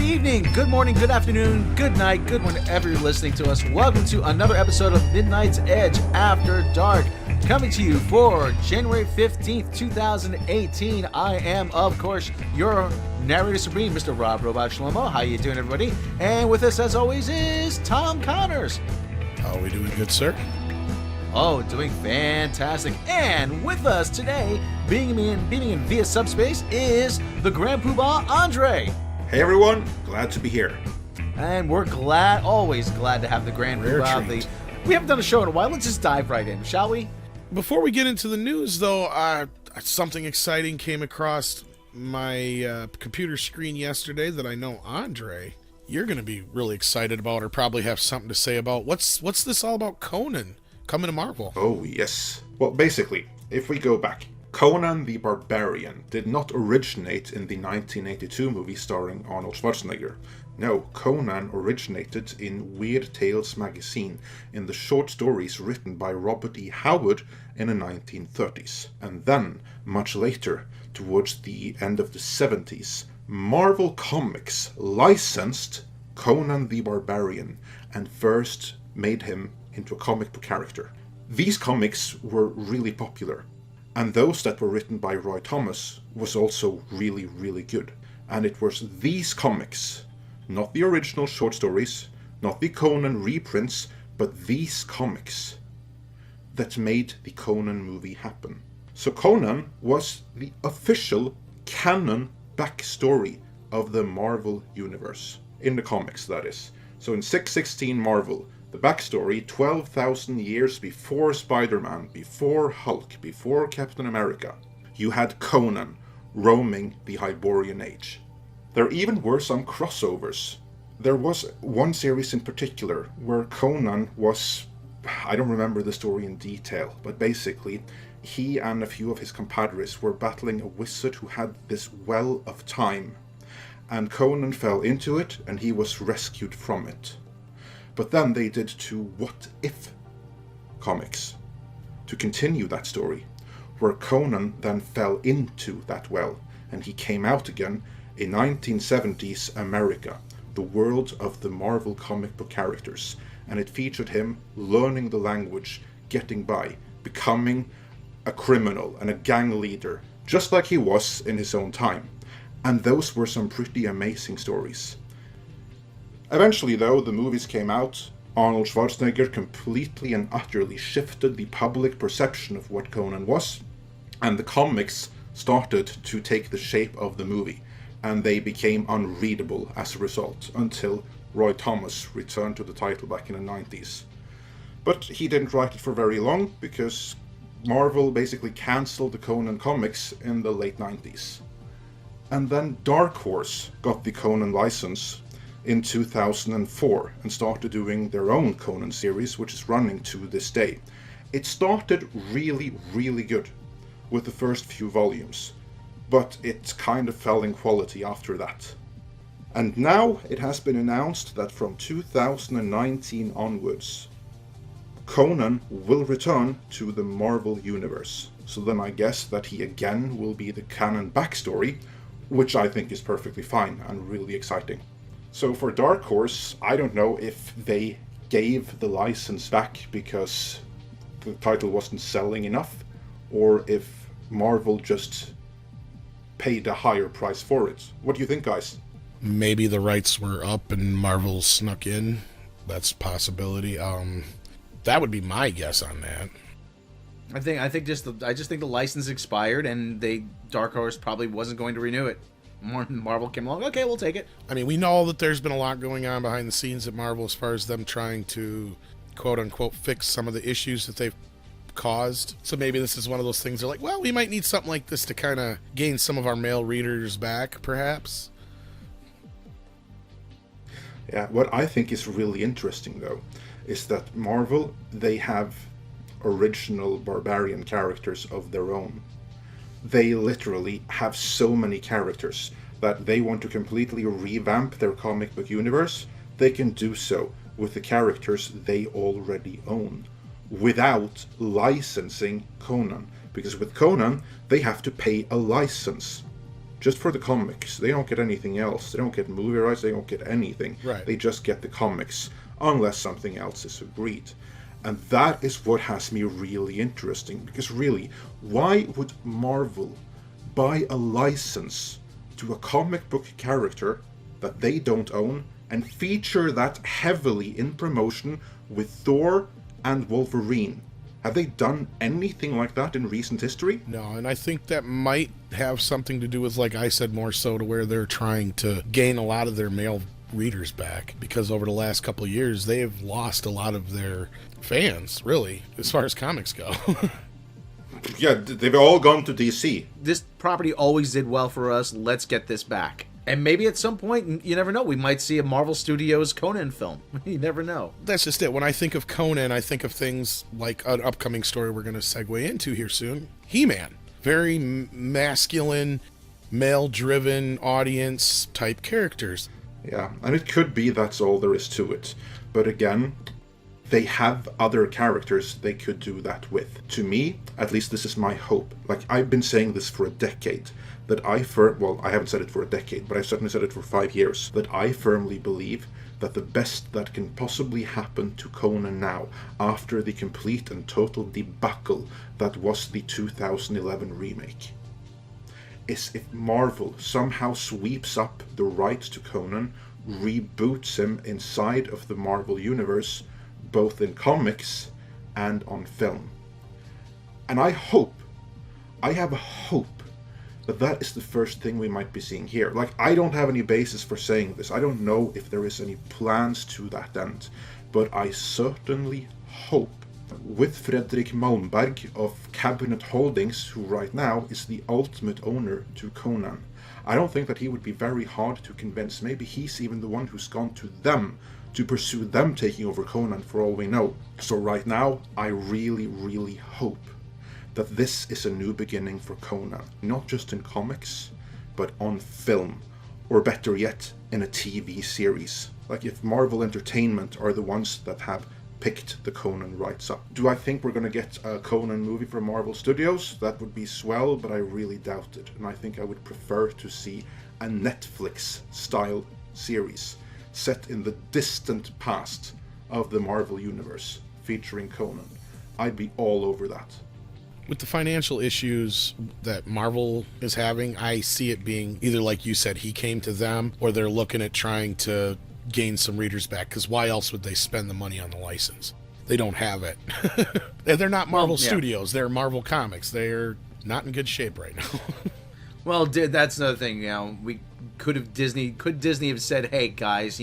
evening, good morning, good afternoon, good night, good whenever you're listening to us. Welcome to another episode of Midnight's Edge After Dark, coming to you for January 15th, 2018. I am, of course, your narrator supreme, Mr. Robb Shlomo. How you doing, everybody? And with us, as always, is Tom Connors. How are we doing, good sir? Oh, doing fantastic. And with us today, beaming in via subspace, is the Grand Poobah, André. Hey everyone, glad to be here. And we're always glad to have the Grand Poobah. We haven't done a show in a while. Let's just dive right in, shall we? Before we get into the news, though, something exciting came across my computer screen yesterday that I know, André, you're going to be really excited about, or probably have something to say about. What's this all about? Conan coming to Marvel. Oh, yes. Well, basically, if we go back, Conan the Barbarian did not originate in the 1982 movie starring Arnold Schwarzenegger. No, Conan originated in Weird Tales magazine in the short stories written by Robert E. Howard in the 1930s. And then, much later, towards the end of the 70s, Marvel Comics licensed Conan the Barbarian and first made him into a comic book character. These comics were really popular, and those that were written by Roy Thomas was also really, really good. And it was these comics, not the original short stories, not the Conan reprints, but these comics that made the Conan movie happen. So Conan was the official canon backstory of the Marvel universe. In the comics, that is. So in 616 Marvel, the backstory, 12,000 years before Spider-Man, before Hulk, before Captain America, you had Conan roaming the Hyborian Age. There even were some crossovers. There was one series in particular where Conan was, I don't remember the story in detail, but basically he and a few of his compadres were battling a wizard who had this well of time, and Conan fell into it and he was rescued from it. But then they did two What If comics to continue that story, where Conan then fell into that well, and he came out again in 1970s America, the world of the Marvel comic book characters, and it featured him learning the language, getting by, becoming a criminal and a gang leader, just like he was in his own time. And those were some pretty amazing stories. Eventually, though, the movies came out. Arnold Schwarzenegger completely and utterly shifted the public perception of what Conan was, and the comics started to take the shape of the movie, and they became unreadable as a result, until Roy Thomas returned to the title back in the 90s. But he didn't write it for very long, because Marvel basically cancelled the Conan comics in the late 90s. And then Dark Horse got the Conan license in 2004 and started doing their own Conan series, which is running to this day. It started really, really good with the first few volumes, but it kind of fell in quality after that. And now it has been announced that from 2019 onwards, Conan will return to the Marvel universe. So then I guess that he again will be the canon backstory, which I think is perfectly fine and really exciting. So for Dark Horse, I don't know if they gave the license back because the title wasn't selling enough, or if Marvel just paid a higher price for it. What do you think, guys? Maybe the rights were up and Marvel snuck in. That's a possibility. That would be my guess on that. I just think the license expired and Dark Horse probably wasn't going to renew it. Marvel came along, okay, we'll take it. I mean, we know that there's been a lot going on behind the scenes at Marvel as far as them trying to, quote-unquote, fix some of the issues that they've caused. So maybe this is one of those things they're like, well, we might need something like this to kind of gain some of our male readers back, perhaps. Yeah, what I think is really interesting, though, is that Marvel, they have original barbarian characters of their own. They literally have so many characters that they want to completely revamp their comic book universe. They can do so with the characters they already own, without licensing Conan. Because with Conan, they have to pay a license. just for the comics. They don't get anything else. They don't get movie rights. They don't get anything. Right. They just get the comics, unless something else is agreed. And that is what has me really interesting, because really, why would Marvel buy a license to a comic book character that they don't own and feature that heavily in promotion with Thor and Wolverine? Have they done anything like that in recent history? No, and I think that might have something to do with, like I said, more so to where they're trying to gain a lot of their male readers back, because over the last couple of years they have lost a lot of their fans, really, as far as comics go. Yeah, they've all gone to DC. This property always did well for us. Let's get this back. And maybe at some point, you never know, we might see a Marvel Studios Conan film. You never know. That's just it. When I think of Conan, I think of things like an upcoming story we're going to segue into here soon. He-Man. Very masculine, male-driven audience type characters. Yeah, and it could be that's all there is to it. But again, they have other characters they could do that with. To me, at least this is my hope. Like, I've been saying this for a decade. That I haven't said it for a decade, but I've certainly said it for 5 years. That I firmly believe that the best that can possibly happen to Conan now, after the complete and total debacle that was the 2011 remake, is if Marvel somehow sweeps up the rights to Conan, reboots him inside of the Marvel Universe, both in comics and on film. And I have a hope that is the first thing we might be seeing here. Like, I don't have any basis for saying this. I don't know if there is any plans to that end. But I certainly hope, with Fredrik Malmberg of Cabinet Holdings, who right now is the ultimate owner to Conan, I don't think that he would be very hard to convince. Maybe he's even the one who's gone to them to pursue them taking over Conan, for all we know. So right now, I really, really hope that this is a new beginning for Conan, not just in comics, but on film, or better yet, in a TV series. Like, if Marvel Entertainment are the ones that have picked the Conan rights up. Do I think we're going to get a Conan movie from Marvel Studios? That would be swell, but I really doubt it. And I think I would prefer to see a Netflix-style series set in the distant past of the Marvel Universe, featuring Conan. I'd be all over that. With the financial issues that Marvel is having, I see it being either, like you said, he came to them, or they're looking at trying to gain some readers back, because why else would they spend the money on the license? They don't have it. They're not Marvel Studios. They're Marvel Comics. They're not in good shape right now. Well, that's another thing. We could Disney have said, "Hey guys,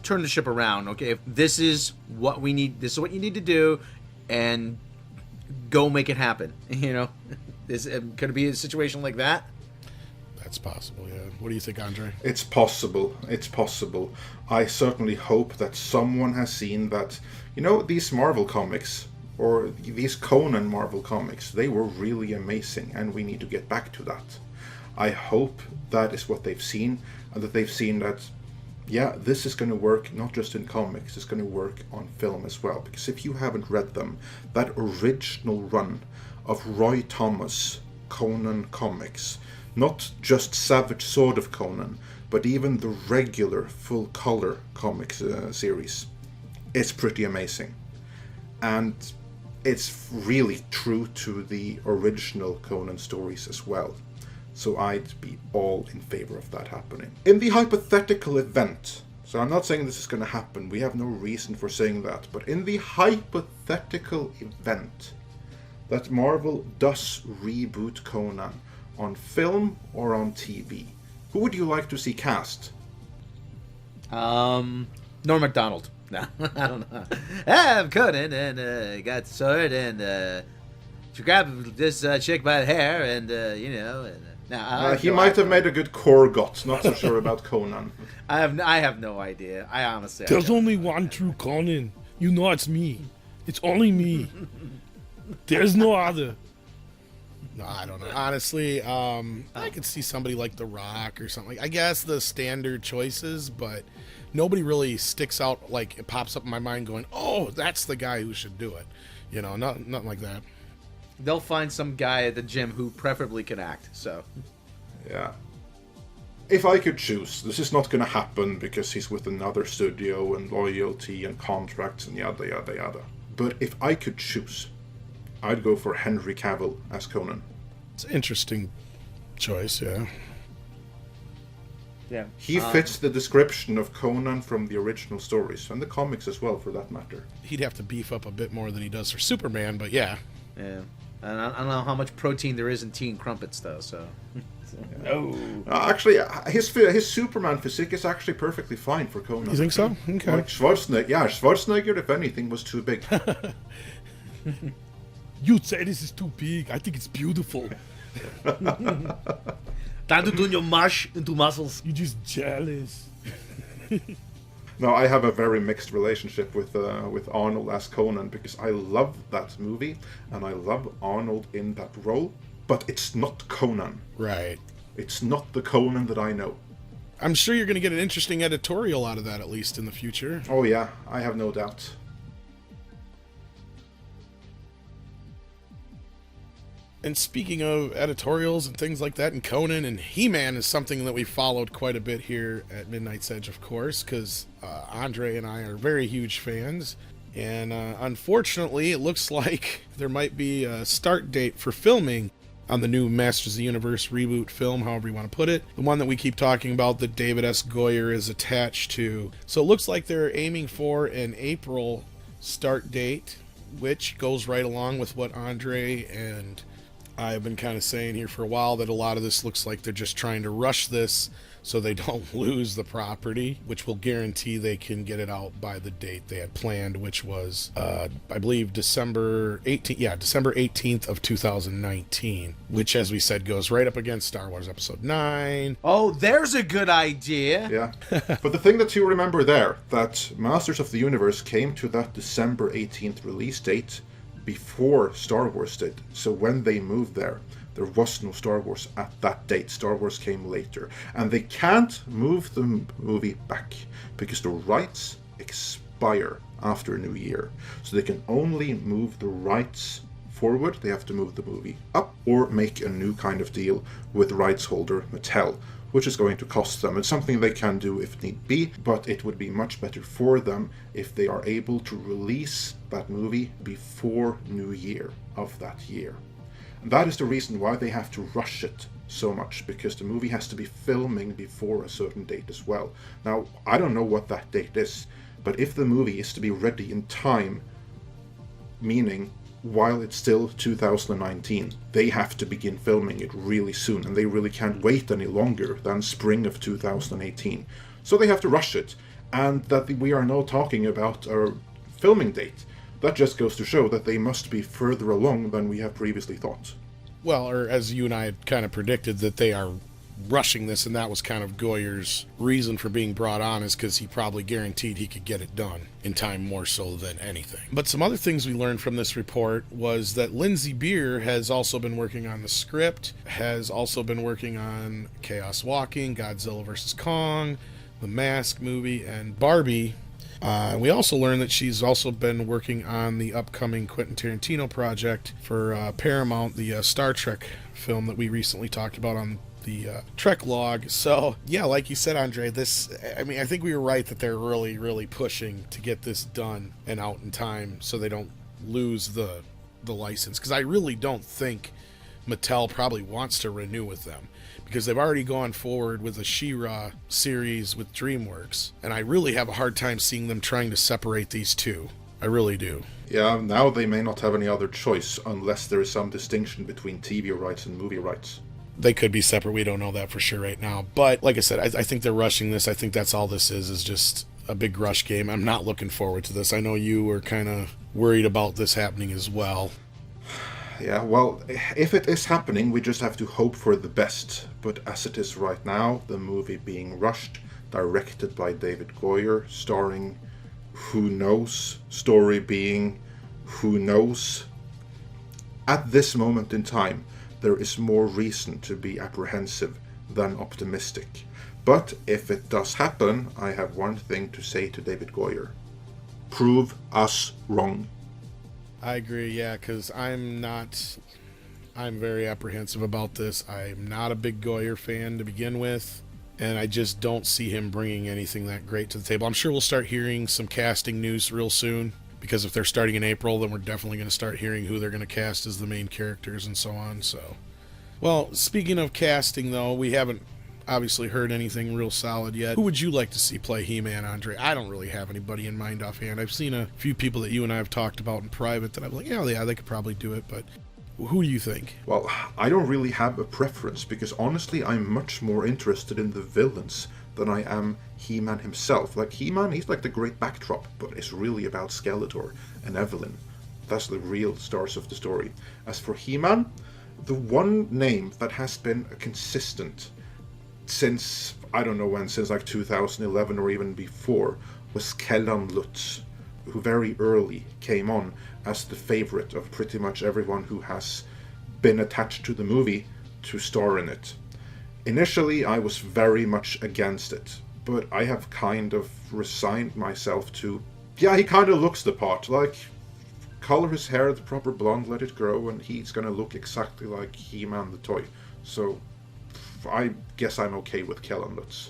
turn the ship around. Okay, if this is what we need, this is what you need to do, and go make it happen." Could it be a situation like that? That's possible, yeah. What do you think, André? It's possible. It's possible. I certainly hope that someone has seen that, these Marvel comics, or these Conan Marvel comics, they were really amazing, and we need to get back to that. I hope that is what they've seen, and that they've seen that, yeah, this is going to work not just in comics, it's going to work on film as well. Because if you haven't read them, that original run of Roy Thomas Conan comics, not just Savage Sword of Conan, but even the regular full-color comics series, it's pretty amazing. And it's really true to the original Conan stories as well. So I'd be all in favor of that happening. In the hypothetical event, so I'm not saying this is going to happen, we have no reason for saying that, but in the hypothetical event that Marvel does reboot Conan on film or on TV, who would you like to see cast? Norm Macdonald. No, I don't know. I'm Conan, and got the sword, and she grabbed this chick by the hair, and he might have made a good Korgot. Not so sure about Conan. I have no idea. I honestly. There's only one true Conan. You know it's me. It's only me. There's no other. No, I don't know. Honestly, I could see somebody like The Rock or something. I guess the standard choices, but nobody really sticks out, like it pops up in my mind going, oh, that's the guy who should do it. Nothing like that. They'll find some guy at the gym who preferably can act, so. Yeah. if I could choose, this is not going to happen because he's with another studio and loyalty and contracts and yada yada yada. But if I could choose, I'd go for Henry Cavill as Conan. It's an interesting choice, yeah. Yeah. He fits the description of Conan from the original stories, and the comics as well, for that matter. He'd have to beef up a bit more than he does for Superman, but yeah. Yeah. And I don't know how much protein there is in tea and crumpets, though, so... No. Actually, his Superman physique is actually perfectly fine for Conan. You think so? Okay. Like Schwarzenegger, if anything, was too big. You'd say this is too big. I think it's beautiful. Time to turn your mush into muscles. You're just jealous. No, I have a very mixed relationship with Arnold as Conan, because I love that movie and I love Arnold in that role, but it's not Conan. Right. It's not the Conan that I know. I'm sure you're going to get an interesting editorial out of that, at least in the future. Oh yeah, I have no doubt. And speaking of editorials and things like that, and Conan and He-Man is something that we followed quite a bit here at Midnight's Edge, of course, because André and I are very huge fans. And unfortunately, it looks like there might be a start date for filming on the new Masters of the Universe reboot film, however you want to put it. The one that we keep talking about that David S. Goyer is attached to. So it looks like they're aiming for an April start date, which goes right along with what André and I've been kind of saying here for a while, that a lot of this looks like they're just trying to rush this so they don't lose the property, which will guarantee they can get it out by the date they had planned, which was, I believe, December 18th. Yeah, December 18th of 2019, which, as we said, goes right up against Star Wars Episode 9. Oh, there's a good idea. Yeah. But the thing that you remember there, that Masters of the Universe came to that December 18th release date before Star Wars did. So when they moved there was no Star Wars at that date. Star Wars came later. And they can't move the movie back because the rights expire after New Year. So they can only move the rights forward. They have to move the movie up or make a new kind of deal with rights holder Mattel, which is going to cost them. It's something they can do if need be, but it would be much better for them if they are able to release that movie before New Year of that year. And that is the reason why they have to rush it so much, because the movie has to be filming before a certain date as well. Now, I don't know what that date is, but if the movie is to be ready in time, meaning while it's still 2019, they have to begin filming it really soon, and they really can't wait any longer than spring of 2018. So they have to rush it, and that we are now talking about a filming date, that just goes to show that they must be further along than we have previously thought. Well, or as you and I had kind of predicted, that they are rushing this, and that was kind of Goyer's reason for being brought on, is because he probably guaranteed he could get it done in time more so than anything. But some other things we learned from this report was that Lindsay Beer has also been working on the script, has also been working on Chaos Walking, Godzilla vs. Kong, The Mask movie, and Barbie. We also learned that she's also been working on the upcoming Quentin Tarantino project for Paramount, the Star Trek film that we recently talked about on the Trek log. So yeah, like you said, Andre, I think we were right that they're really, really pushing to get this done and out in time so they don't lose the license, because I really don't think Mattel probably wants to renew with them, because they've already gone forward with the She-Ra series with DreamWorks, and I really have a hard time seeing them trying to separate these two. I really do. Yeah, now they may not have any other choice unless there is some distinction between TV rights and movie rights. They could be separate. We don't know that for sure right now. But like I said, I think they're rushing this. I think that's all this is just a big rush game. I'm not looking forward to this. I know you were kind of worried about this happening as well. Yeah, well, if it is happening, we just have to hope for the best. But as it is right now, the movie being rushed, directed by David Goyer, starring who knows, story being who knows. At this moment in time, there is more reason to be apprehensive than optimistic. But if it does happen, I have one thing to say to David Goyer. Prove us wrong. I agree, yeah, because I'm very apprehensive about this. I'm not a big Goyer fan to begin with, and I just don't see him bringing anything that great to the table. I'm sure we'll start hearing some casting news real soon, because if they're starting in April, then we're definitely going to start hearing who they're going to cast as the main characters and so on. So, well, speaking of casting, though, we haven't obviously heard anything real solid yet. Who would you like to see play He-Man, Andre? I don't really have anybody in mind offhand. I've seen a few people that you and I have talked about in private that I'm like, yeah, they could probably do it, but who do you think? Well, I don't really have a preference, because honestly, I'm much more interested in the villains than I am He-Man himself. Like, He-Man, he's like the great backdrop, but it's really about Skeletor and Evelyn. That's the real stars of the story. As for He-Man, the one name that has been consistent since, I don't know when, since like 2011 or even before, was Kellan Lutz, who very early came on as the favorite of pretty much everyone who has been attached to the movie to star in it. Initially, I was very much against it, but I have kind of resigned myself to, yeah, he kind of looks the part. Like, color his hair the proper blonde, let it grow, and he's gonna look exactly like He-Man the toy. So, I guess I'm okay with Kellan Lutz.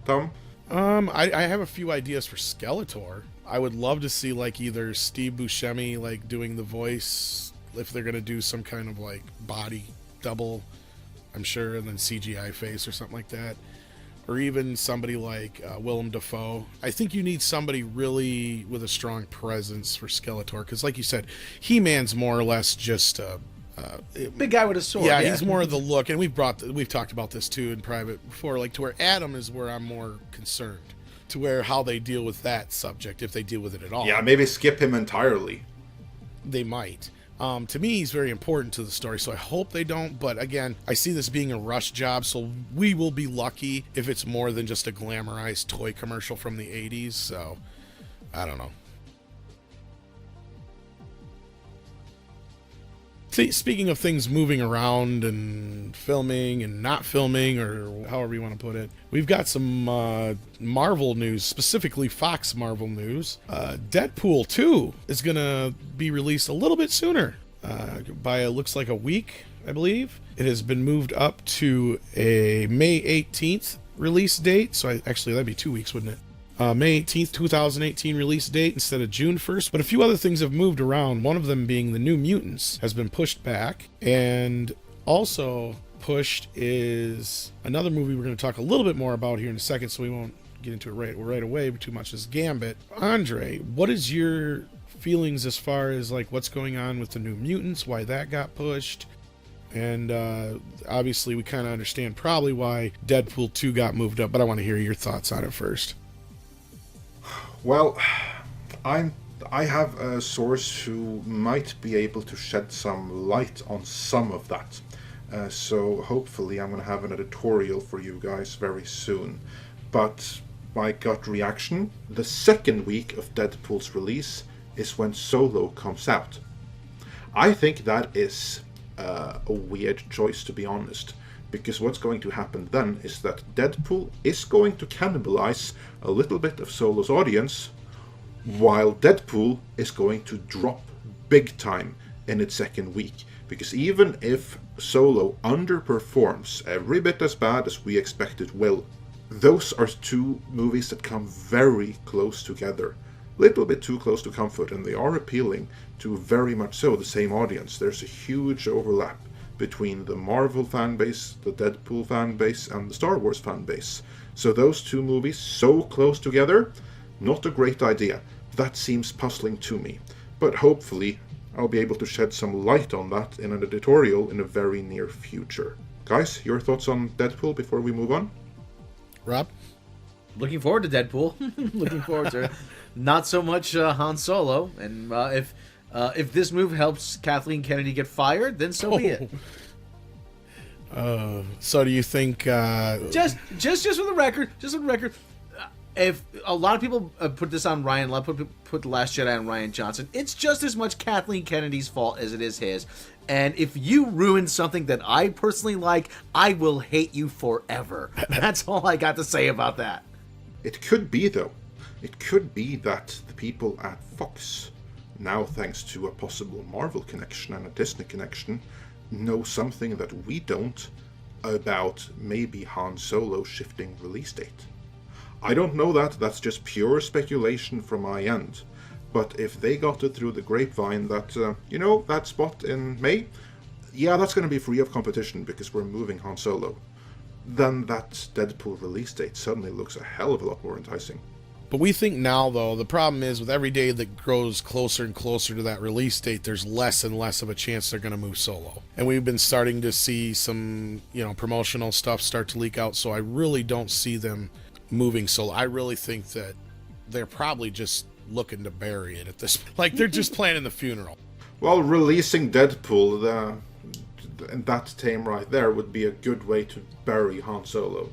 Tom? I have a few ideas for Skeletor. I would love to see like either Steve Buscemi like doing the voice, if they're gonna do some kind of like body double, I'm sure, and then CGI face or something like that, or even somebody like Willem Dafoe. I think you need somebody really with a strong presence for Skeletor, because like you said, He-Man's more or less just big guy with a sword. yeah, he's more of the look, and we've talked about this too in private before, like to where Adam is where I'm more concerned, to where how they deal with that subject, if they deal with it at all. Yeah, maybe skip him entirely. They might. To me, he's very important to the story, so I hope they don't, but again, I see this being a rush job, so we will be lucky if it's more than just a glamorized toy commercial from the 80s, so I don't know. See, speaking of things moving around and filming and not filming, or however you want to put it, we've got some Marvel news, specifically Fox Marvel news. Deadpool 2 is going to be released a little bit sooner, by looks like a week, I believe. It has been moved up to a May 18th release date, so actually that'd be 2 weeks, wouldn't it? May 18th, 2018 release date instead of June 1st. But a few other things have moved around, one of them being the New Mutants has been pushed back. And also pushed is another movie we're going to talk a little bit more about here in a second, so we won't get into it right away too much, is Gambit. Andre, what is your feelings as far as like what's going on with the New Mutants, why that got pushed? And obviously we kind of understand probably why Deadpool 2 got moved up, but I want to hear your thoughts on it first. Well, I have a source who might be able to shed some light on some of that. So hopefully I'm going to have an editorial for you guys very soon. But my gut reaction, the second week of Deadpool's release is when Solo comes out. I think that is a weird choice, to be honest. Because what's going to happen then is that Deadpool is going to cannibalize a little bit of Solo's audience, while Deadpool is going to drop big time in its second week. Because even if Solo underperforms every bit as bad as we expect it will, those are two movies that come very close together. Little bit too close to comfort, and they are appealing to very much so the same audience. There's a huge overlap between the Marvel fan base, the Deadpool fan base, and the Star Wars fan base. So those two movies so close together, not a great idea. That seems puzzling to me. But hopefully I'll be able to shed some light on that in an editorial in a very near future. Guys, your thoughts on Deadpool before we move on? Rob? Looking forward to Deadpool. Looking forward to it. Not so much Han Solo. And if this move helps Kathleen Kennedy get fired, then so be it. So do you think... Just for the record, if a lot of people put this on Ryan, a lot of people put The Last Jedi on Rian Johnson, it's just as much Kathleen Kennedy's fault as it is his. And if you ruin something that I personally like, I will hate you forever. That's all I got to say about that. It could be, though. It could be that the people at Fox, now thanks to a possible Marvel connection and a Disney connection, know something that we don't, about maybe Han Solo shifting release date. I don't know that, that's just pure speculation from my end. But if they got it through the grapevine that, that spot in May, yeah, that's going to be free of competition because we're moving Han Solo, then that Deadpool release date suddenly looks a hell of a lot more enticing. But we think now, though, the problem is with every day that grows closer and closer to that release date, there's less and less of a chance they're going to move Solo. And we've been starting to see some, promotional stuff start to leak out, so I really don't see them moving Solo. I really think that they're probably just looking to bury it at this point. Like, they're just planning the funeral. Well, releasing Deadpool, and that tame right there would be a good way to bury Han Solo.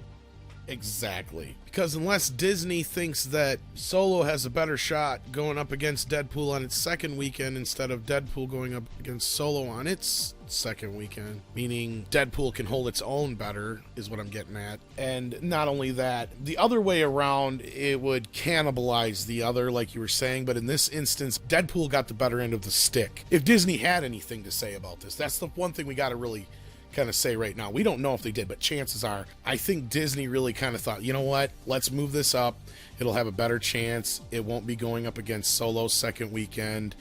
Exactly. Because unless Disney thinks that Solo has a better shot going up against Deadpool on its second weekend instead of Deadpool going up against Solo on its second weekend, meaning Deadpool can hold its own better, is what I'm getting at. And not only that, the other way around, it would cannibalize the other, like you were saying, but in this instance, Deadpool got the better end of the stick. If Disney had anything to say about this, that's the one thing we got to really kind of say right now. We don't know if they did, but chances are, I think Disney really kind of thought, you know what, let's move this up. It'll have a better chance. It won't be going up against Solo's second weekend.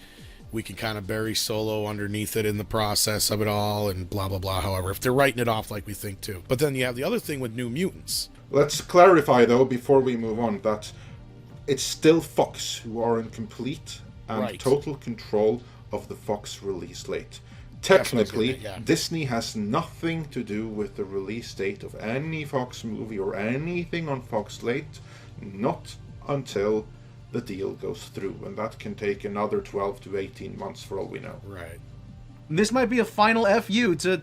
We can kind of bury Solo underneath it in the process of it all and blah, blah, blah. However, if they're writing it off like we think too. But then you have the other thing with New Mutants. Let's clarify, though, before we move on, that it's still Fox who are in complete and total control of the Fox release slate. Technically, Disney has nothing to do with the release date of any Fox movie or anything on Fox slate, not until the deal goes through, and that can take another 12 to 18 months for all we know. Right. This might be a final FU to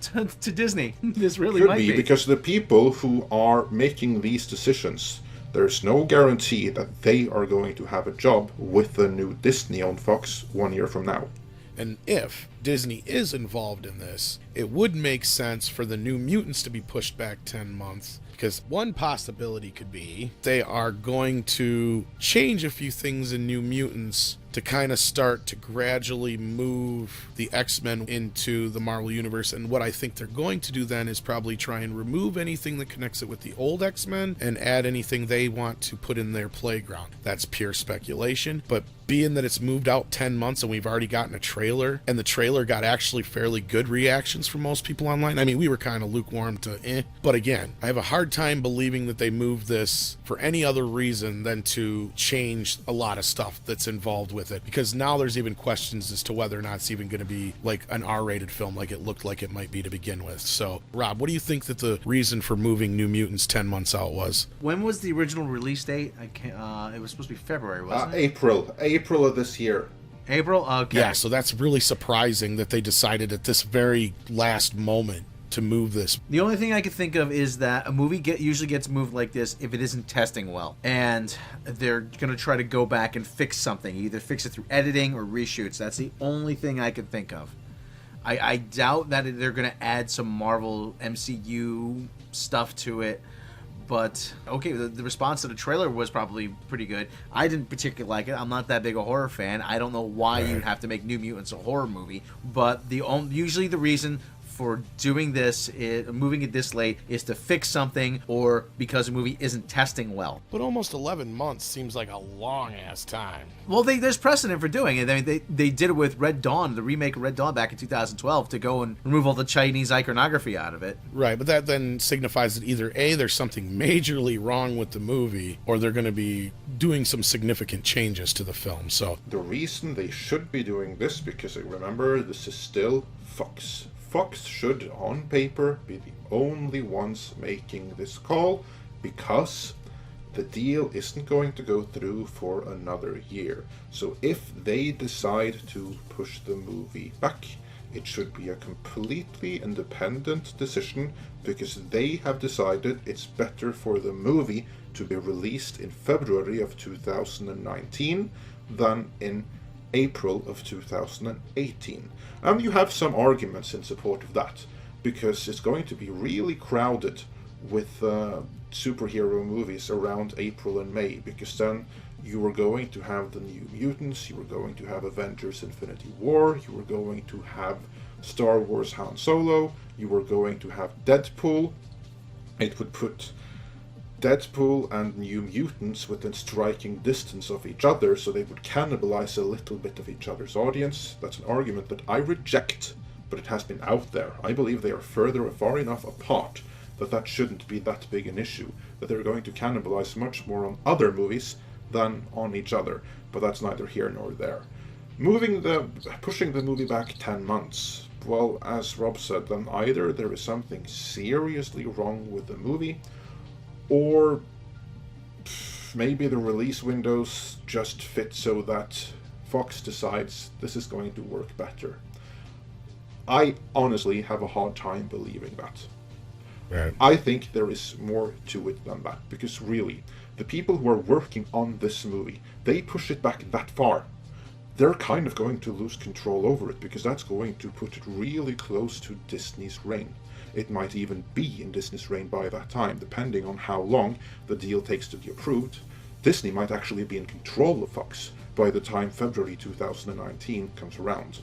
Disney. This really Could might be. Because the people who are making these decisions, there's no guarantee that they are going to have a job with the new Disney-owned Fox 1 year from now. And if Disney is involved in this, it would make sense for the New Mutants to be pushed back 10 months. Because one possibility could be they are going to change a few things in New Mutants to kind of start to gradually move the X-Men into the Marvel Universe. And what I think they're going to do then is probably try and remove anything that connects it with the old X-Men and add anything they want to put in their playground. That's pure speculation, but being that it's moved out 10 months and we've already gotten a trailer, and the trailer got actually fairly good reactions from most people online. I mean, we were kind of lukewarm to But again, I have a hard time believing that they moved this for any other reason than to change a lot of stuff that's involved with it, because now there's even questions as to whether or not it's even going to be like an R-rated film like it looked like it might be to begin with. So, Rob, what do you think that the reason for moving New Mutants 10 months out was? When was the original release date? It was supposed to be February, wasn't it? April of this year. April? Okay. Yeah, so that's really surprising that they decided at this very last moment to move this. The only thing I could think of is that a movie usually gets moved like this if it isn't testing well, and they're going to try to go back and fix something, either fix it through editing or reshoots. That's the only thing I can think of. I doubt that they're going to add some Marvel MCU stuff to it, but okay, the response to the trailer was probably pretty good. I didn't particularly like it. I'm not that big a horror fan. I don't know why you'd have to make New Mutants a horror movie, but usually the reason for doing this, moving it this late, is to fix something or because a movie isn't testing well. But almost 11 months seems like a long-ass time. Well, there's precedent for doing it. I mean, they did it with Red Dawn, the remake of Red Dawn back in 2012, to go and remove all the Chinese iconography out of it. Right, but that then signifies that either A, there's something majorly wrong with the movie, or they're going to be doing some significant changes to the film. So the reason they should be doing this, because remember, this is still Fox. Fox should, on paper, be the only ones making this call, because the deal isn't going to go through for another year. So if they decide to push the movie back, it should be a completely independent decision, because they have decided it's better for the movie to be released in February of 2019 than in April of 2018. And you have some arguments in support of that, because it's going to be really crowded with superhero movies around April and May, because then you are going to have the New Mutants, you are going to have Avengers Infinity War, you are going to have Star Wars Han Solo, you are going to have Deadpool, It would put Deadpool and New Mutants within striking distance of each other, so they would cannibalize a little bit of each other's audience. That's an argument that I reject, but it has been out there. I believe they are far enough apart that shouldn't be that big an issue, that they're going to cannibalize much more on other movies than on each other, but that's neither here nor there. Pushing the movie back 10 months, well, as Rob said, then either there is something seriously wrong with the movie, or maybe the release windows just fit so that Fox decides this is going to work better. I honestly have a hard time believing that. Right. I think there is more to it than that, because really, the people who are working on this movie, they push it back that far. They're kind of going to lose control over it, because that's going to put it really close to Disney's reign. It might even be in Disney's reign by that time, depending on how long the deal takes to be approved. Disney might actually be in control of Fox by the time February 2019 comes around.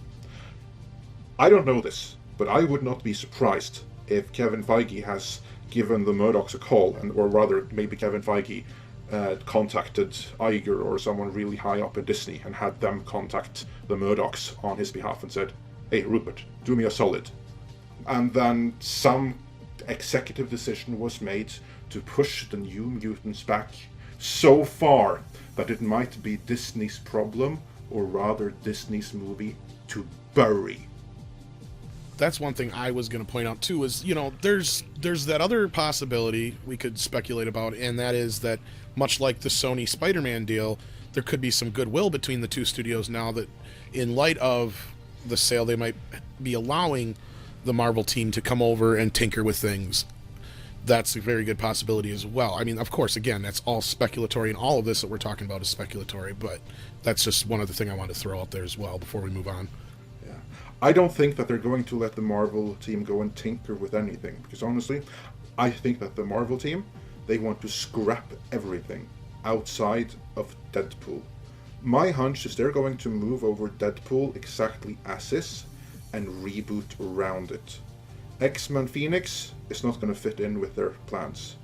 I don't know this, but I would not be surprised if Kevin Feige has given the Murdochs a call, or rather, maybe Kevin Feige contacted Iger or someone really high up in Disney and had them contact the Murdochs on his behalf and said, "Hey, Rupert, do me a solid." And then some executive decision was made to push the New Mutants back so far that it might be Disney's problem, or rather Disney's movie, to bury. That's one thing I was going to point out too, is, there's that other possibility we could speculate about, and that is that, much like the Sony Spider-Man deal, there could be some goodwill between the two studios now that, in light of the sale, they might be allowing the Marvel team to come over and tinker with things. That's a very good possibility as well. I mean, of course, again, that's all speculatory, and all of this that we're talking about is speculatory, but that's just one other thing I want to throw out there as well before we move on. Yeah. I don't think that they're going to let the Marvel team go and tinker with anything, because honestly, I think that the Marvel team, they want to scrap everything outside of Deadpool. My hunch is they're going to move over Deadpool exactly as is and reboot around it. X-Men Phoenix is not going to fit in with their plans.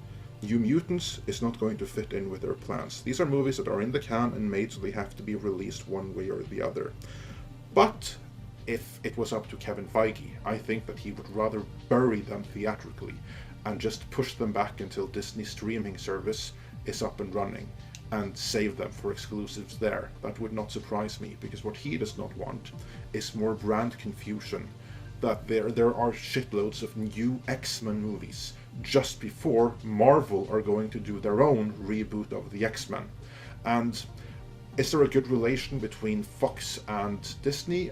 New Mutants is not going to fit in with their plans. These are movies that are in the can and made, so they have to be released one way or the other. But if it was up to Kevin Feige, I think that he would rather bury them theatrically and just push them back until Disney's streaming service is up and running and save them for exclusives there. That would not surprise me, because what he does not want is more brand confusion, that there are shitloads of new X-Men movies just before Marvel are going to do their own reboot of the X-Men. And is there a good relation between Fox and Disney?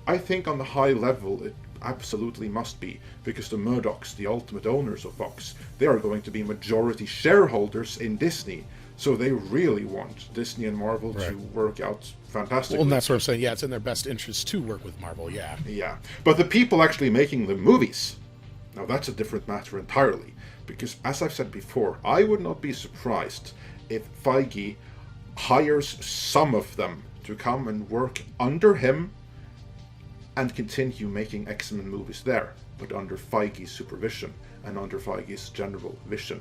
I think on the high level it absolutely must be, because the Murdochs, the ultimate owners of Fox, they are going to be majority shareholders in Disney, so they really want Disney and Marvel to work out fantastically. Well, and that's what I'm saying. Yeah, it's in their best interest to work with Marvel, yeah. Yeah, but the people actually making the movies, now that's a different matter entirely, because as I've said before, I would not be surprised if Feige hires some of them to come and work under him and continue making X-Men movies there, but under Feige's supervision and under Feige's general vision.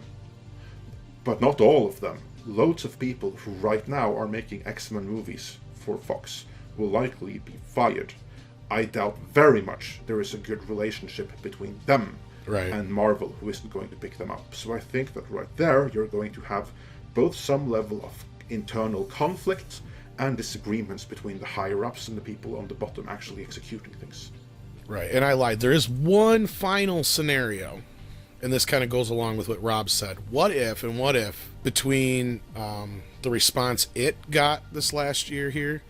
But not all of them. Loads of people who right now are making X-Men movies for Fox will likely be fired. I doubt very much there is a good relationship between them and Marvel, who isn't going to pick them up. So I think that right there you're going to have both some level of internal conflict and disagreements between the higher-ups and the people on the bottom actually executing things. Right, and I lied. There is one final scenario, and this kind of goes along with what Rob said. What if, between the response it got this last year here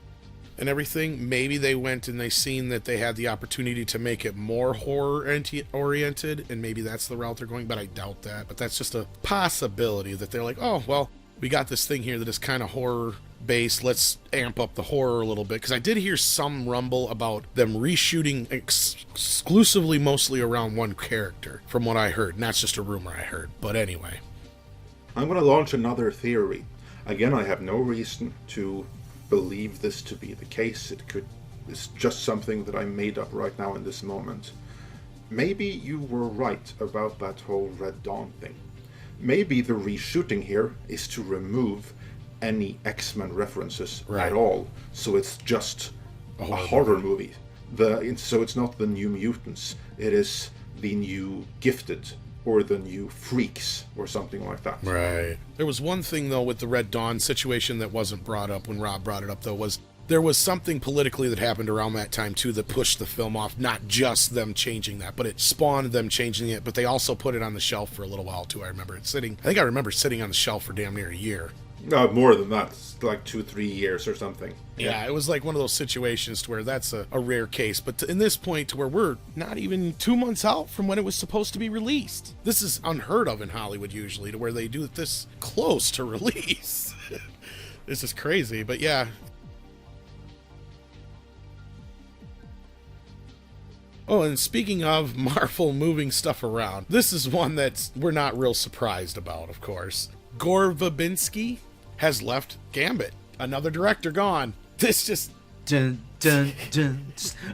and everything, maybe they went and they seen that they had the opportunity to make it more horror-oriented, and maybe that's the route they're going, but I doubt that. But that's just a possibility that they're like, oh, well, we got this thing here that is kind of horror-based. Let's amp up the horror a little bit. Because I did hear some rumble about them reshooting exclusively mostly around one character, from what I heard. And that's just a rumor I heard. But anyway. I'm going to launch another theory. Again, I have no reason to believe this to be the case. It's just something that I made up right now in this moment. Maybe you were right about that whole Red Dawn thing. maybe the reshooting here is to remove any X-Men references at all, so it's just a horror movie. So it's not the New Mutants, it is the New Gifted, or the New Freaks, or something like that. Right. There was one thing, though, with the Red Dawn situation that wasn't brought up when Rob brought it up, though, was there was something politically that happened around that time, too, that pushed the film off. Not just them changing that, but it spawned them changing it. But they also put it on the shelf for a little while, too. I remember sitting on the shelf for damn near a year. No, more than that. It's like 2-3 years or something. Yeah, it was like one of those situations to where that's a rare case. But in this point, to where we're not even 2 months out from when it was supposed to be released. This is unheard of in Hollywood usually, to where they do it this close to release. This is crazy, but yeah. Oh, and speaking of Marvel moving stuff around, this is one that we're not real surprised about, of course. Gore Verbinski has left Gambit. Another director gone. This just... Dun, dun, dun.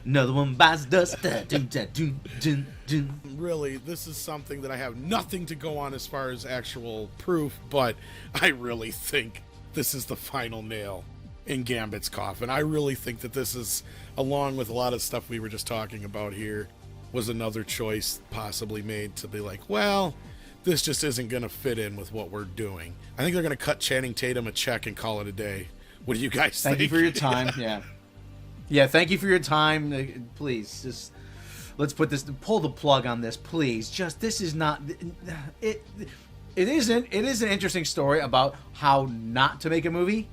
Another one bites dust. Dun, dun, dun, dun, dun. Really, this is something that I have nothing to go on as far as actual proof, but I really think this is the final nail in Gambit's coffin. I really think that this is, along with a lot of stuff we were just talking about here, was another choice possibly made to be like, well, this just isn't going to fit in with what we're doing. I think they're going to cut Channing Tatum a check and call it a day. What do you guys think? Thank you for your time. Yeah, thank you for your time. Please, just let's pull the plug on this, please. Just, this is not it. It isn't. It is an interesting story about how not to make a movie,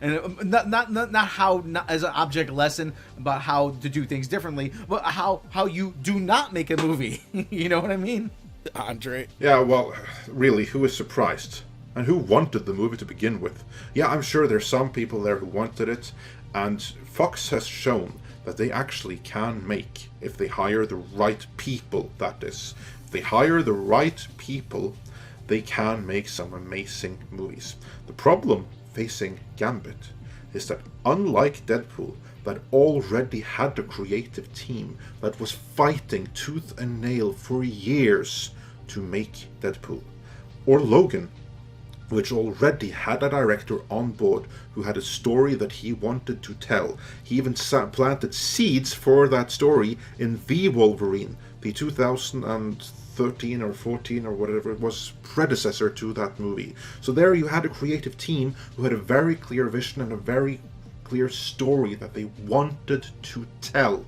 and not how, not as an object lesson about how to do things differently, but how you do not make a movie. You know what I mean? André? Yeah, well, really, who is surprised? And who wanted the movie to begin with? Yeah, I'm sure there's some people there who wanted it, and Fox has shown that they actually can make, if they hire the right people, that is. If they hire the right people, they can make some amazing movies. The problem facing Gambit is that, unlike Deadpool, that already had a creative team that was fighting tooth and nail for years to make Deadpool, or Logan, which already had a director on board who had a story that he wanted to tell. He even planted seeds for that story in The Wolverine, the 2013 or 14 or whatever it was, predecessor to that movie. So there you had a creative team who had a very clear vision and a very clear story that they wanted to tell.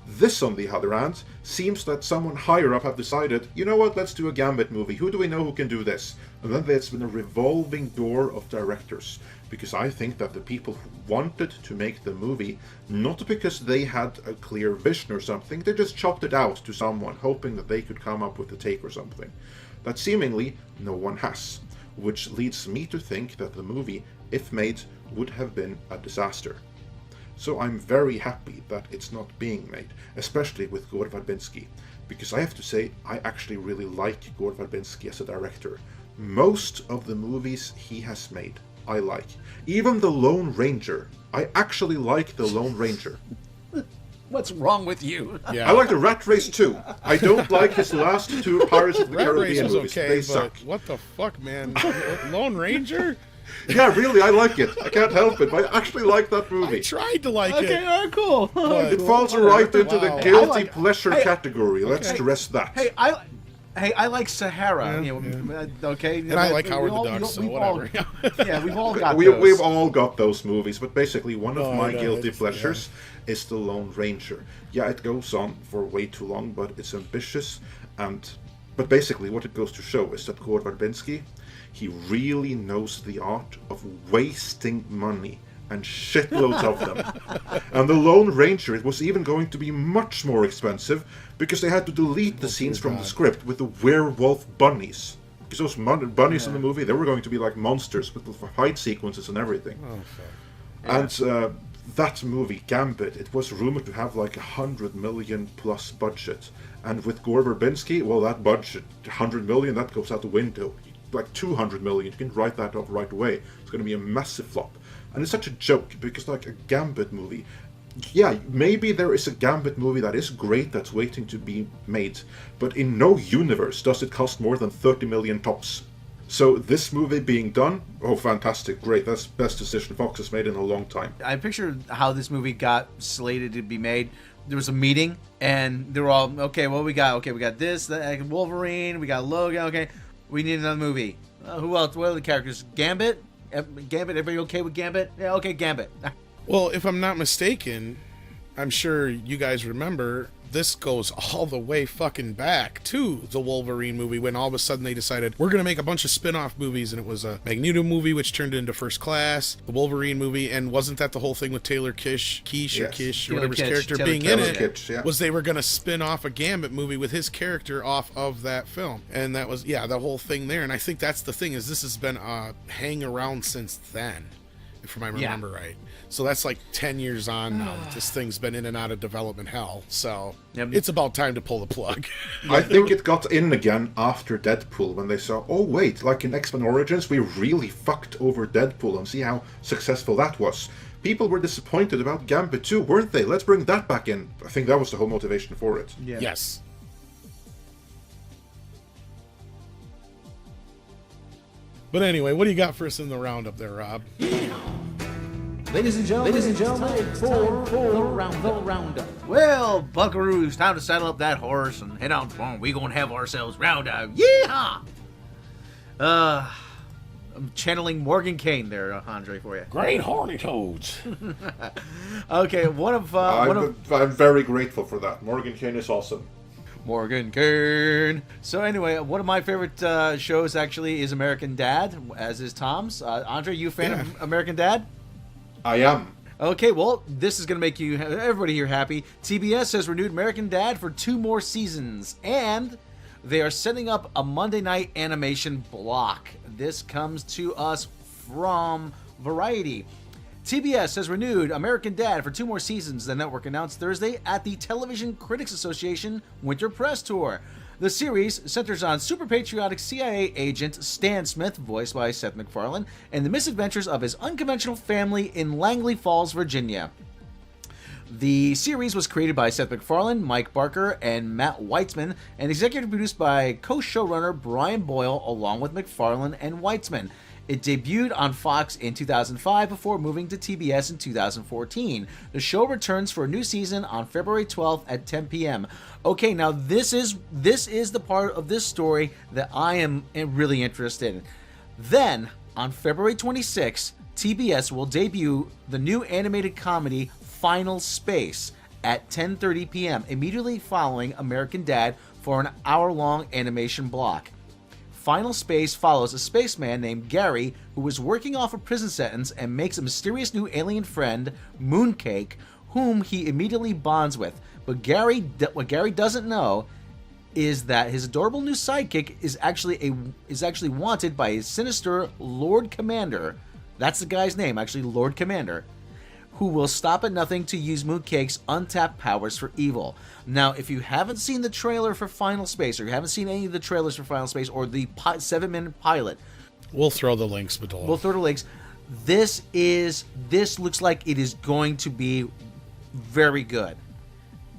This, on the other hand, seems that someone higher up have decided, you know what, let's do a Gambit movie. Who do we know who can do this? And then there's been a revolving door of directors. Because I think that the people who wanted to make the movie, not because they had a clear vision or something, they just chopped it out to someone, hoping that they could come up with a take or something. That seemingly no one has. Which leads me to think that the movie, if made, would have been a disaster. So I'm very happy that it's not being made, especially with Gore Verbinski, because I have to say I actually really like Gore Verbinski as a director. Most of the movies he has made, I like. Even The Lone Ranger. I actually like The Lone Ranger. What's wrong with you? Yeah. I like The Rat Race too. I don't like his last two Pirates of the Rat Race Caribbean was movies. okay, They but suck. what the fuck, man? Lone Ranger? Yeah, really, I like it. I can't help it, but I actually like that I movie. tried to like Okay, it. all right, cool. But- It falls right into the Wow. guilty I like- pleasure hey, category. Let's stress that. Hey, I like Sahara. Okay. And I like Howard the Duck, so whatever. Yeah, we've all got We've those. all got those movies, but basically one of No, my no, guilty it's- pleasures is The Lone Ranger. Yeah, it goes on for way too long, but it's ambitious, but basically what it goes to show is that Gore Verbinski, he really knows the art of wasting money, and shitloads of them. And The Lone Ranger, it was even going to be much more expensive, because they had to delete the scenes from the script with the werewolf bunnies. Because those bunnies in the movie, they were going to be like monsters with fight sequences and everything. Oh, fuck. And that movie, Gambit, it was rumored to have like $100 million plus budget. And with Gore Verbinski, well, that budget, $100 million, that goes out the window. Like $200 million, you can write that off right away. It's going to be a massive flop. And it's such a joke, because like a Gambit movie, yeah, maybe there is a Gambit movie that is great that's waiting to be made, but in no universe does it cost more than 30 million tops. So this movie being done, oh, fantastic, great. That's the best decision Fox has made in a long time. I picture how this movie got slated to be made. There was a meeting, and they were all, okay, what we got? Okay, we got this, Wolverine, we got Logan, okay. We need another movie. Who else? What are the characters? Gambit? Gambit, everybody okay with Gambit? Yeah, okay, Gambit. Well, if I'm not mistaken, I'm sure you guys remember, this goes all the way fucking back to the Wolverine movie when all of a sudden they decided we're going to make a bunch of spin-off movies, and it was a Magneto movie which turned into First Class, the Wolverine movie, and wasn't that the whole thing with Taylor Kish, or whatever his character being in it, was they were going to spin off a Gambit movie with his character off of that film. And that was, the whole thing there. And I think that's the thing, is this has been hang around since then, if I remember right. So that's like 10 years on now that this thing's been in and out of development hell. So it's about time to pull the plug. I think it got in again after Deadpool when they saw, oh wait, like in X-Men Origins, we really fucked over Deadpool and see how successful that was. People were disappointed about Gambit too, weren't they? Let's bring that back in. I think that was the whole motivation for it. Yeah. Yes. But anyway, what do you got for us in the roundup there, Rob? Ladies and gentlemen, for the roundup. Well, buckaroos, time to saddle up that horse and head out. We gonna have ourselves roundup. Yeehaw! I'm channeling Morgan Kane there, André, for you. Great horny toads. Okay, I'm very grateful for that. Morgan Kane is awesome. Morgan Kane. So anyway, one of my favorite shows actually is American Dad, as is Tom's. André, you a fan of American Dad? I am. Okay, well, this is going to make you everybody here happy. TBS has renewed American Dad for 2 more seasons, and they are setting up a Monday night animation block. This comes to us from Variety. TBS has renewed American Dad for 2 more seasons, the network announced Thursday at the Television Critics Association Winter Press Tour. The series centers on super patriotic CIA agent Stan Smith, voiced by Seth MacFarlane, and the misadventures of his unconventional family in Langley Falls, Virginia. The series was created by Seth MacFarlane, Mike Barker, and Matt Weitzman, and executive produced by co-showrunner Brian Boyle, along with MacFarlane and Weitzman. It debuted on Fox in 2005 before moving to TBS in 2014. The show returns for a new season on February 12th at 10 p.m. Okay, now this is the part of this story that I am really interested in. Then, on February 26th, TBS will debut the new animated comedy Final Space at 10:30 p.m., immediately following American Dad for an hour-long animation block. Final Space follows a spaceman named Gary who is working off a prison sentence and makes a mysterious new alien friend, Mooncake, whom he immediately bonds with. But what Gary doesn't know is that his adorable new sidekick is actually wanted by a sinister Lord Commander. That's the guy's name, actually, Lord Commander, who will stop at nothing to use Mooncake's untapped powers for evil. Now, if you haven't seen the trailer for Final Space, or you haven't seen any of the trailers for Final Space, or the 7-minute pilot, we'll throw the links below. We'll throw the links. This looks like it is going to be very good.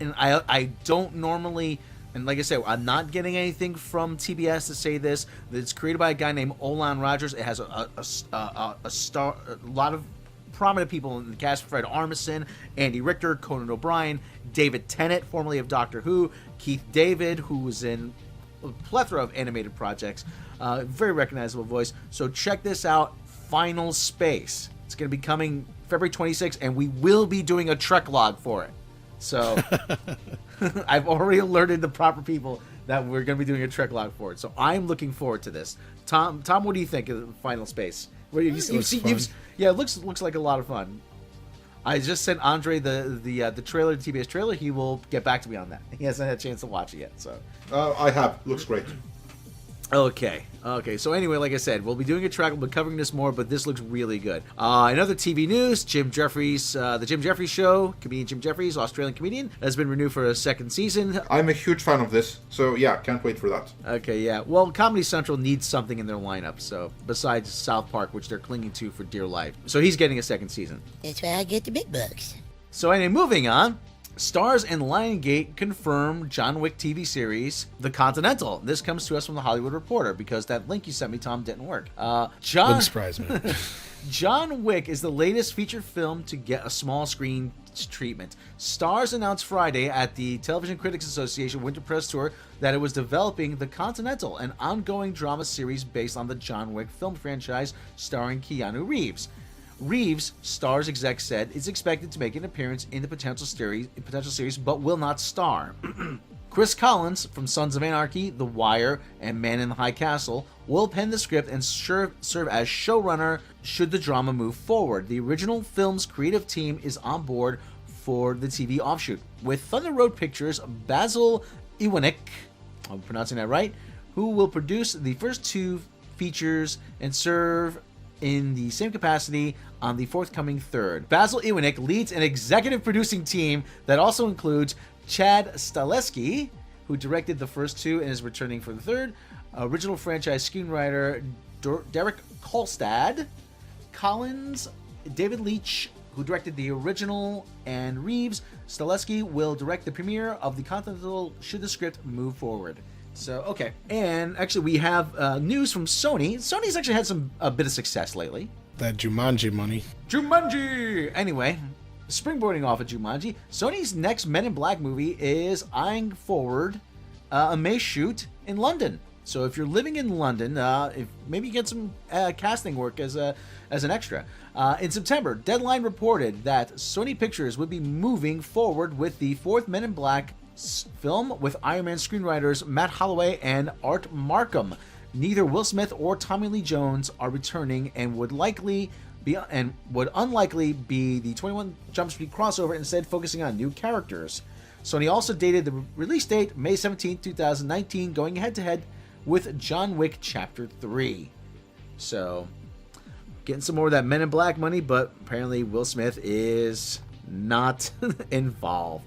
And I don't normally, and like I said, I'm not getting anything from TBS to say this. It's created by a guy named Olan Rogers. It has a lot of prominent people in the cast: Fred Armisen, Andy Richter, Conan O'Brien, David Tennant, formerly of Doctor Who, Keith David, who was in a plethora of animated projects. Very recognizable voice. So check this out, Final Space. It's going to be coming February 26th, and we will be doing a Trek log for it. So I've already alerted the proper people that we're going to be doing a Trek log for it. So I'm looking forward to this. Tom, what do you think of Final Space? Yeah, it looks like a lot of fun. I just sent André the trailer, the TBS trailer. He will get back to me on that. He hasn't had a chance to watch it yet. So I have. Looks great. Okay. So anyway, like I said, we'll be doing a track. We'll be covering this more, but this looks really good. In other TV news, Jim Jeffries, the Jim Jeffries Show, comedian Jim Jeffries, Australian comedian, has been renewed for a 2nd season. I'm a huge fan of this, so yeah, can't wait for that. Okay, yeah. Well, Comedy Central needs something in their lineup, so besides South Park, which they're clinging to for dear life. So he's getting a 2nd season. That's why I get the big bucks. So anyway, moving on. Stars and Lionsgate confirm John Wick TV series, The Continental. This comes to us from The Hollywood Reporter because that link you sent me, Tom, didn't work. Wouldn't surprise me. John Wick is the latest feature film to get a small screen treatment. Starz announced Friday at the Television Critics Association Winter Press Tour that it was developing The Continental, an ongoing drama series based on the John Wick film franchise starring Keanu Reeves. Reeves, Starz exec said, is expected to make an appearance in the potential series, but will not star. Chris Collins from Sons of Anarchy, The Wire, and Man in the High Castle will pen the script and serve as showrunner should the drama move forward. The original film's creative team is on board for the TV offshoot, with Thunder Road Pictures' Basil Iwanek, I'm pronouncing that right, who will produce the first two features and serve in the same capacity on the forthcoming third. Basil Iwanek leads an executive producing team that also includes Chad Stahelski, who directed the first two and is returning for the third, original franchise screenwriter Derek Kolstad, Collins, David Leitch, who directed the original, and Reeves. Stahelski will direct the premiere of The Continental should the script move forward. So, okay. And actually, we have news from Sony. Sony's actually had a bit of success lately. That Jumanji money. Jumanji! Anyway, springboarding off of Jumanji, Sony's next Men in Black movie is eyeing forward a May shoot in London. So if you're living in London, maybe you get some casting work as an extra. In September, Deadline reported that Sony Pictures would be moving forward with the fourth Men in Black film with Iron Man screenwriters Matt Holloway and Art Markham. Neither Will Smith or Tommy Lee Jones are returning and would unlikely be the 21 Jump Street crossover, instead focusing on new characters. Sony also dated the release date May 17, 2019, going head-to-head with John Wick Chapter 3. So, getting some more of that Men in Black money, but apparently Will Smith is not involved.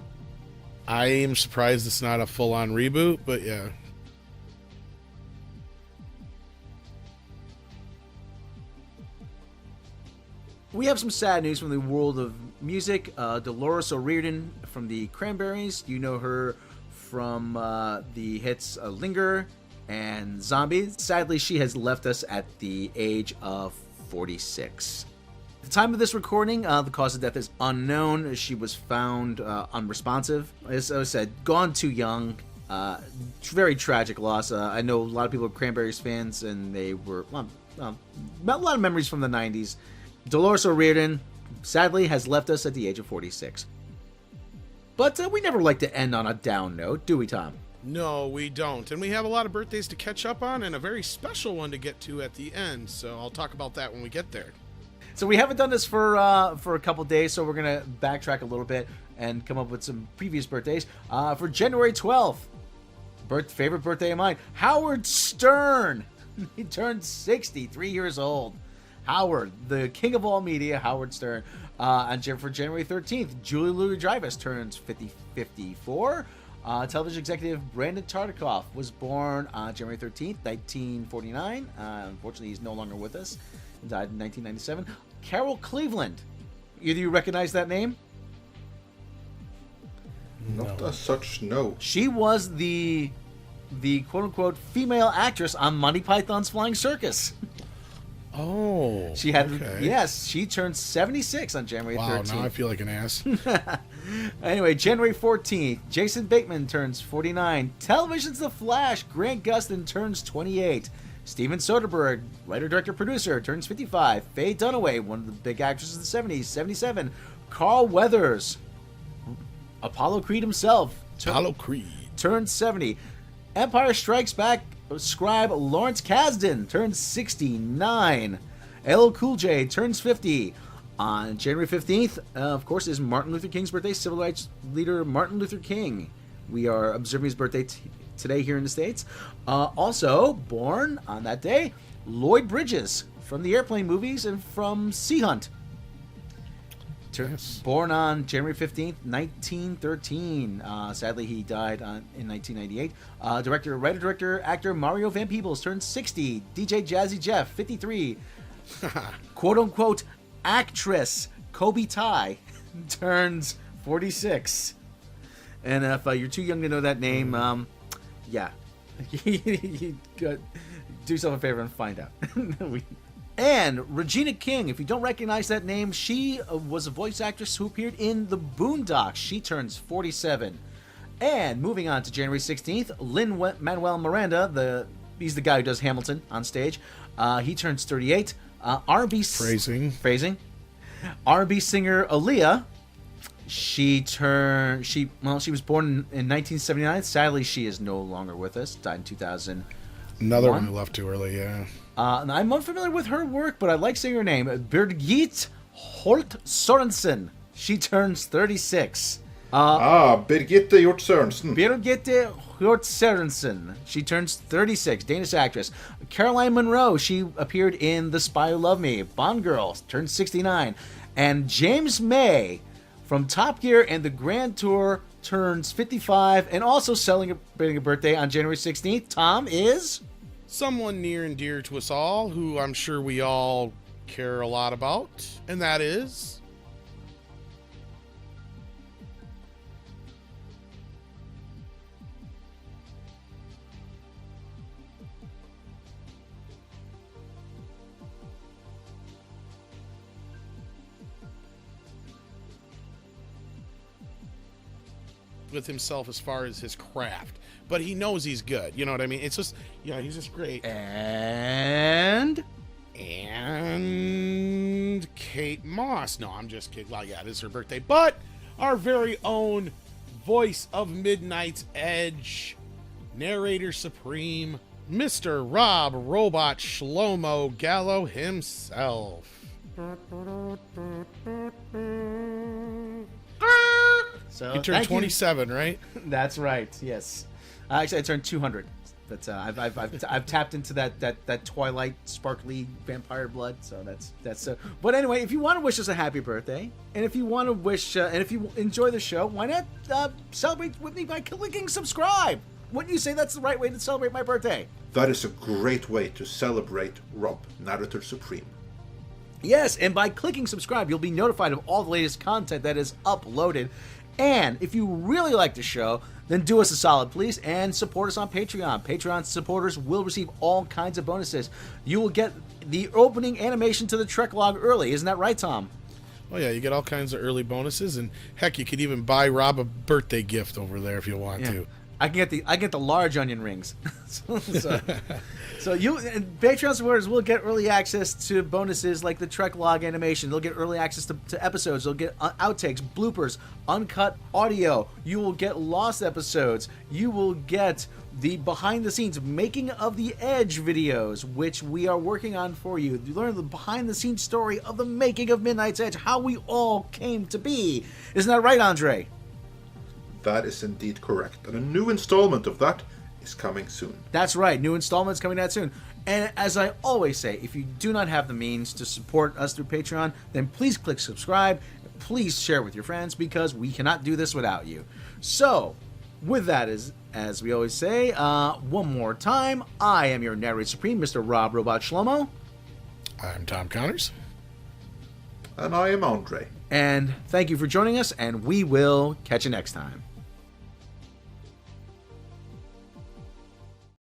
I am surprised it's not a full-on reboot, but yeah. We have some sad news from the world of music. Dolores O'Riordan from the Cranberries. You know her from the hits Linger and Zombie. Sadly, she has left us at the age of 46. At the time of this recording, the cause of death is unknown. She was found unresponsive. As I said, gone too young. Very tragic loss. I know a lot of people are Cranberries fans, and they were a lot of memories from the 90s. Dolores O'Riordan, sadly, has left us at the age of 46. But we never like to end on a down note, do we, Tom? No, we don't. And we have a lot of birthdays to catch up on and a very special one to get to at the end. So I'll talk about that when we get there. So we haven't done this for a couple days, so we're going to backtrack a little bit and come up with some previous birthdays. For January 12th, favorite birthday of mine, Howard Stern. He turned 63 years old. Howard, the king of all media, Howard Stern. And for January 13th, Julie Louis-Dreyfus turns 54. Television executive Brandon Tartikoff was born on January 13th, 1949. Unfortunately, he's no longer with us. He died in 1997. Carol Cleveland. Either you recognize that name? Not as such, no. She was the quote-unquote female actress on Monty Python's Flying Circus. Oh, she had, okay. Yes, she turned 76 on January 13th. Wow, now I feel like an ass. Anyway, January 14th, Jason Bateman turns 49. Television's The Flash, Grant Gustin turns 28. Steven Soderbergh, writer, director, producer, turns 55. Faye Dunaway, one of the big actresses of the 70s, 77. Carl Weathers, Apollo Creed himself, turns 70. Empire Strikes Back scribe Lawrence Kasdan turns 69. LL Cool J turns 50. On January 15th, of course, is Martin Luther King's birthday. Civil rights leader Martin Luther King. We are observing his birthday today here in the States. Also, born on that day, Lloyd Bridges from the Airplane movies and from Sea Hunt. Yes. Born on January 15th, 1913. Sadly, he died in 1998. Writer, director, actor Mario Van Peebles turned 60. DJ Jazzy Jeff, 53. Quote-unquote actress Kobe Tai turns 46. And if you're too young to know that name, yeah. You do yourself a favor and find out. And Regina King, if you don't recognize that name, she was a voice actress who appeared in The Boondocks. She turns 47. And moving on to January 16th, Lin-Manuel Miranda, he's the guy who does Hamilton on stage. He turns 38. Phrasing. R&B singer Aaliyah, she was born in 1979. Sadly, she is no longer with us. Died in 2000. Another one who left too early, yeah. I'm unfamiliar with her work, but I like saying her name. Birgit Holt Sorensen. She turns 36. Birgitte Hjort Sørensen. Birgitte Hjort Sørensen. She turns 36. Danish actress. Caroline Munro. She appeared in The Spy Who Loved Me. Bond Girl. Turns 69. And James May from Top Gear and the Grand Tour turns 55. And also celebrating a birthday on January 16th. Tom is... someone near and dear to us all, who I'm sure we all care a lot about. And that is... with himself as far as his craft, but he knows he's good, you know what I mean? It's just, yeah, he's just great. And Kate Moss. No, I'm just kidding. Well, yeah, it is her birthday, but our very own voice of Midnight's Edge, narrator supreme, Mr. Rob Robot Shlomo Gallo himself. so You turned 27, right? That's right. Yes. Actually, I turned 200. But I've tapped into that twilight, sparkly vampire blood. So that's. But anyway, if you want to wish us a happy birthday, and if you want to wish, and if you enjoy the show, why not celebrate with me by clicking subscribe? Wouldn't you say that's the right way to celebrate my birthday? That is a great way to celebrate Rob, Narrator Supreme. Yes, and by clicking subscribe, you'll be notified of all the latest content that is uploaded. And if you really like the show, then do us a solid, please, and support us on Patreon. Patreon supporters will receive all kinds of bonuses. You will get the opening animation to the Trek log early. Isn't that right, Tom? Oh, yeah, you get all kinds of early bonuses, and heck, you could even buy Rob a birthday gift over there if you want to. I get the large onion rings. So you and Patreon supporters will get early access to bonuses like the Trek log animation. They'll get early access to episodes. They'll get outtakes, bloopers, uncut audio. You will get lost episodes. You will get the behind the scenes making of the Edge videos, which we are working on for you. You learn the behind the scenes story of the making of Midnight's Edge, how we all came to be. Isn't that right, André? That is indeed correct. And a new installment of that is coming soon. That's right. New installments coming out soon. And as I always say, if you do not have the means to support us through Patreon, then please click subscribe. Please share with your friends, because we cannot do this without you. So, with that, as we always say, one more time, I am your narrator supreme, Mr. Rob Robot Shlomo. I'm Tom Connors. And I am André. And thank you for joining us, and we will catch you next time.